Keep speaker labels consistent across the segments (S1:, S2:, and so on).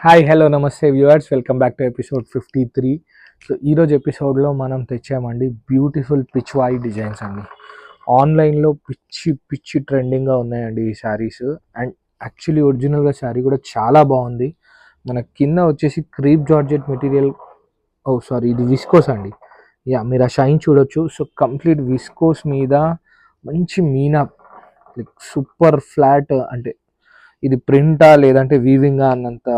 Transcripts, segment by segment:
S1: Hi hello నమస్తే viewers, welcome back to episode 53. So ఈరోజు ఎపిసోడ్లో మనం తెచ్చామండి బ్యూటిఫుల్ పిచ్ వాయి డిజైన్స్ అండి. ఆన్లైన్లో పిచ్చి పిచ్చి ట్రెండింగ్గా ఉన్నాయండి ఈ శారీస్. అండ్ యాక్చువల్లీ ఒరిజినల్గా శారీ కూడా చాలా బాగుంది. మన కింద వచ్చేసి క్రీప్ జార్జెట్ మెటీరియల్, సారీ ఇది విస్కోస్ అండి. మీరు ఆ షైన్ చూడొచ్చు. సో కంప్లీట్ విస్కోస్ మీద మంచి మీనా, లైక్ సూపర్ ఫ్లాట్, అంటే ఇది ప్రింటా లేదంటే వీవింగా అన్నంత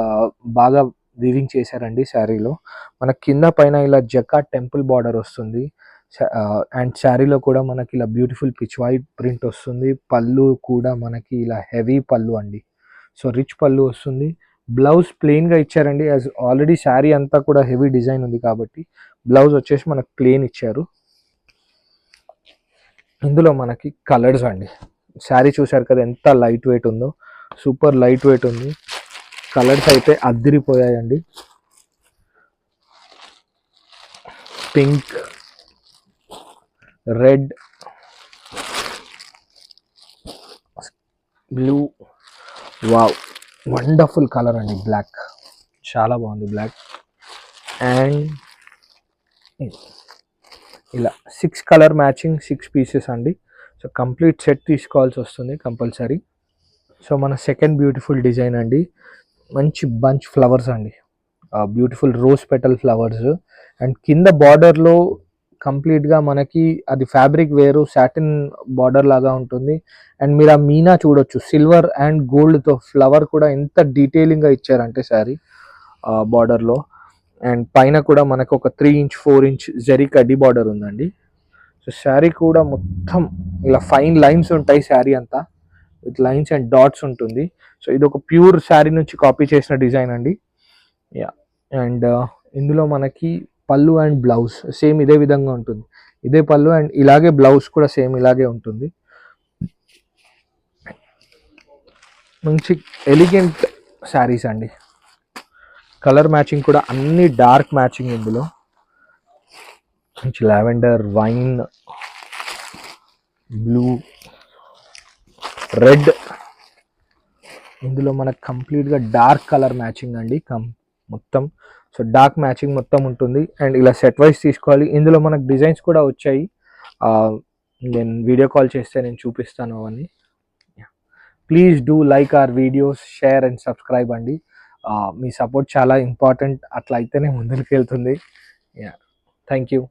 S1: బాగా వీవింగ్ చేశారండి శారీలో. మన కింద పైన ఇలా జకాట్ టెంపుల్ బార్డర్ వస్తుంది. అండ్ శారీలో కూడా మనకి ఇలా బ్యూటిఫుల్ పిచ్ వైట్ ప్రింట్ వస్తుంది. పళ్ళు కూడా మనకి ఇలా హెవీ పళ్ళు అండి. సో రిచ్ పళ్ళు వస్తుంది. బ్లౌజ్ ప్లెయిన్గా ఇచ్చారండి. యాజ్ ఆల్రెడీ శారీ అంతా కూడా హెవీ డిజైన్ ఉంది కాబట్టి బ్లౌజ్ వచ్చేసి మనకు ప్లెయిన్ ఇచ్చారు. ఇందులో మనకి కలర్స్ అండి. శారీ చూశారు కదా ఎంత లైట్ వెయిట్ ఉందో, సూపర్ లైట్ వెయిట్ ఉంది. కలర్స్ అయితే అద్దిరిపోయాయండి. Pink, red, blue, wow wonderful colour అండి. బ్లాక్ చాలా బాగుంది బ్లాక్. అండ్ ఇలా 6 కలర్ మ్యాచింగ్ 6 పీసెస్ అండి. సో కంప్లీట్ సెట్ తీసుకోవాల్సి వస్తుంది కంపల్సరీ. సో మన సెకండ్ బ్యూటిఫుల్ డిజైన్ అండి, మంచి బంచ్ ఫ్లవర్స్ అండి, beautiful rose petal flowers. And కింద బార్డర్లో కంప్లీట్గా మనకి అది ఫ్యాబ్రిక్ వేరు సాటిన్ బార్డర్ లాగా ఉంటుంది. అండ్ మీరు ఆ మీనా చూడొచ్చు, సిల్వర్ అండ్ గోల్డ్తో ఫ్లవర్ కూడా ఎంత డీటెయిలింగ్గా ఇచ్చారంటే శారీ బార్డర్లో. అండ్ పైన కూడా మనకు ఒక 3 ఇంచ్ 4 ఇంచ్ జరీ కడ్డీ బార్డర్ ఉందండి. సో శారీ కూడా మొత్తం ఇలా ఫైన్ లైన్స్ ఉంటాయి శారీ అంతా, విత్ లైన్స్ అండ్ డాట్స్ ఉంటుంది. సో ఇది ఒక ప్యూర్ శారీ నుంచి కాపీ చేసిన డిజైన్ అండి. యా. అండ్ ఇందులో మనకి పళ్ళు అండ్ బ్లౌజ్ సేమ్ ఇదే విధంగా ఉంటుంది. ఇదే పళ్ళు అండ్ ఇలాగే బ్లౌజ్ కూడా సేమ్ ఇలాగే ఉంటుంది. మంచి ఎలిగెంట్ శారీస్ అండి. కలర్ మ్యాచింగ్ కూడా అన్ని డార్క్ మ్యాచింగ్. ఇందులో మంచి లావెండర్, వైన్, బ్లూ, రెడ్. ఇందులో మనకు కంప్లీట్గా డార్క్ కలర్ మ్యాచింగ్ అండి మొత్తం. సో డార్క్ మ్యాచింగ్ మొత్తం ఉంటుంది. అండ్ ఇలా సెట్ వైజ్ తీసుకోవాలి. ఇందులో మనకు డిజైన్స్ కూడా వచ్చాయి, నేను వీడియో కాల్ చేస్తే నేను చూపిస్తాను అవన్నీ. Please do like our videos, share and subscribe అండి. మీ సపోర్ట్ చాలా ఇంపార్టెంట్, అట్లా అయితేనే ముందుకు వెళ్తుంది. Thank you.